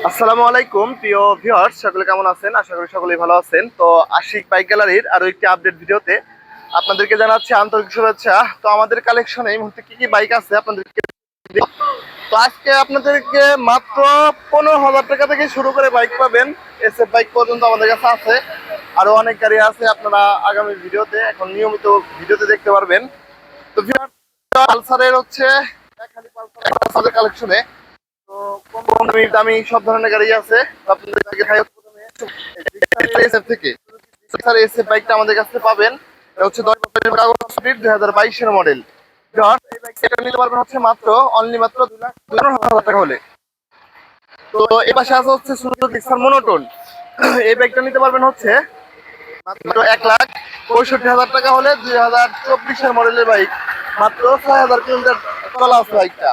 আসসালামু আলাইকুম প্রিয় ভিউয়ার্স, সকলে কেমন আছেন? আশা করি সকলেই ভালো আছেন। তো আশিক বাইক গ্যালারির আরো একটি আপডেট ভিডিওতে আপনাদেরকে জানাচ্ছি আন্তরিক শুভেচ্ছা। তো আমাদের কালেকশনে এই মুহূর্তে কি কি বাইক আছে আপনাদেরকে তো আজকে আপনাদেরকে মাত্র 15,000 টাকা থেকে শুরু করে বাইক পাবেন। এসএফ বাইক পর্যন্ত আমাদের কাছে আছে, আরো অনেক গাড়ি আছে। আপনারা আগামী ভিডিওতে এখন নিয়মিত ভিডিওতে দেখতে পারবেন। তো ভিউয়ার্স, পালসারের হচ্ছে খালি পালসারের কালেকশনে তো কম দামি সব ধরনের গাড়ি আছে। আপনাদের দেখাই প্রথমে এসএফ থেকে এসএফ বাইকটা আমাদের কাছে পাবেন। এটা হচ্ছে 10 বছরের কাগজ কমপ্লিট 2022 এর মডেল। এই বাইকটা নিতে পারবেন হচ্ছে মাত্র অনলি মাত্র 2,12,000 টাকা হলে। তো এই পাশে আছে হচ্ছে সুজুকি জিক্সার মনোটোন। এই বাইকটা নিতে পারবেন হচ্ছে মাত্র 1,65,000 টাকা হলে। 2024 এর মডেলের বাইক, মাত্র 6,000 কিলোমিটার চলা আছে বাইকটা।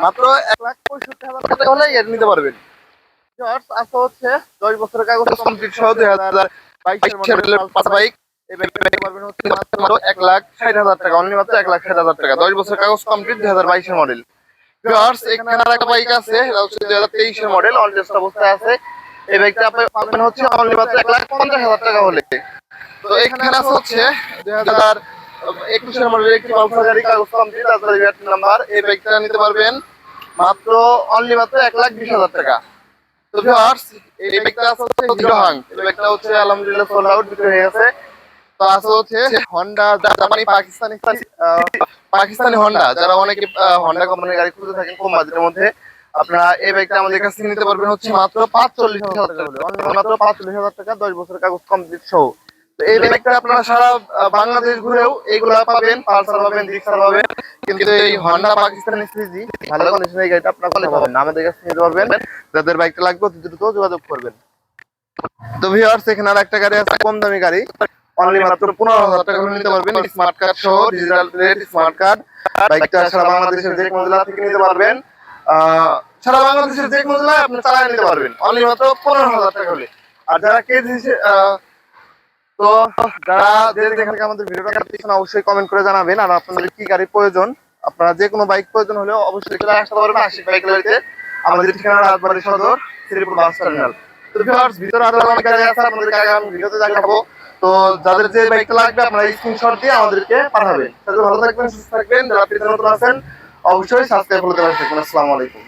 মাত্র 1,65,000 টাকা হলে এটা নিতে পারবেন। আছে হচ্ছে 10 বছরের কাগজ কমপ্লিট সহ 2022 মডেলের পাঁচ বাইক। এই বাইকটা নিতে পারবেন হচ্ছে মাত্র 1,60,000 টাকা, অনলি মাত্র 1,60,000 টাকা। 10 বছরের কাগজ কমপ্লিট 2022 এর মডেল। ভিউয়ার্স, এখানে আরেকটা বাইক আছে, এটা হচ্ছে 2023 এর মডেল, অন টেস্ট অবস্থায় আছে। এই বাইকটা আপনি পাবেন হচ্ছে অনলি মাত্র 1,50,000 টাকা হলে। তো এখানে আছে হচ্ছে 2021 এর মডেলের একটি পালসার গাড়ি, কাগজ কমপ্লিট, রাজবাড়ী নাম্বার। এই বাইকটা নিতে পারবেন মাত্র অনলি মাত্র 1,20,000 টাকা। তো ভিউয়ার্স, এই বাইকটা আছে হচ্ছে হিরো হাং। এই বাইকটা হচ্ছে আলহামদুলিল্লাহ সোল্ড আউট বিক্রি হয়ে গেছে। তো আছে হচ্ছে হন্ডা, জাপানি, পাকিস্তানি হন্ডা, যারা অনেকে হন্ডা কোম্পানির গাড়ি খুঁজে থাকেন কম বাজেটের মধ্যে, আপনারা এই বাইকটা আমাদের কাছ থেকে নিতে পারবেন হচ্ছে মাত্র 45,000 টাকা হলে, অনলি মাত্র 45,000 টাকা, 10 বছরের কাগজ কমপ্লিট সহ। তো এই বাইকটা আপনারা সারা বাংলাদেশ ঘুরেও এইগুলা পাবেন, পালসার পাবেন, জিক্সার পাবেন, কিন্তু এই হন্ডা পাকিস্তানি সিজি ভালো কন্ডিশনের গাড়িটা আপনারা পাবেন না। আমাদের কাছে নিতে পারবেন। যাদের বাইকটা লাগবে অতি দ্রুত যোগাযোগ করবেন। তো ভিউয়ার্স, এখানে আর একটা গাড়ি আছে, কম দামি গাড়ি, অনলি মাত্র 15,000 টাকা হলে নিতে পারবেন। স্মার্ট কার্ড সহ, ডিজিটাল প্লেট, স্মার্ট কার্ড। বাইকটা সারা বাংলাদেশের যে কোনো জেলা থেকে নিতে পারবেন। সারা বাংলাদেশের যে কোনো জেলায় আপনি চালায় নিতে পারবেন, অনলি মাত্র 15,000 টাকা হলে। আর যারা কেজি তো যারা যেখান থেকে আমাদের ভিডিওটা দেখছেন অবশ্যই কমেন্ট করে জানাবেন। আর আপনাদের কি গাড়ি প্রয়োজন, আপনারা যে কোনো বাইক প্রয়োজন হলেও অবশ্যই চলে আসতে পারবেন আশিক বাইক গ্যালারিতে। আমাদের ঠিকানা রাজবাড়ী সদর, শ্রীপুর বাস টার্মিনাল। তো ভিউয়ার্স, ভিতরে আরো অনেক গাড়ি আছে, আপনাদেরকে আগামী ভিডিওতে দেখাবো। তো যাদের যে বাইকটা লাগবে আপনারা স্ক্রিনশট দিয়ে আমাদেরকে পাঠাবেন। তাহলে ভালো থাকবেন, সুস্থ থাকবেন। যারা পেজে নতুন আছেন অবশ্যই সাবস্ক্রাইব করতে পারেন। আসসালামু আলাইকুম।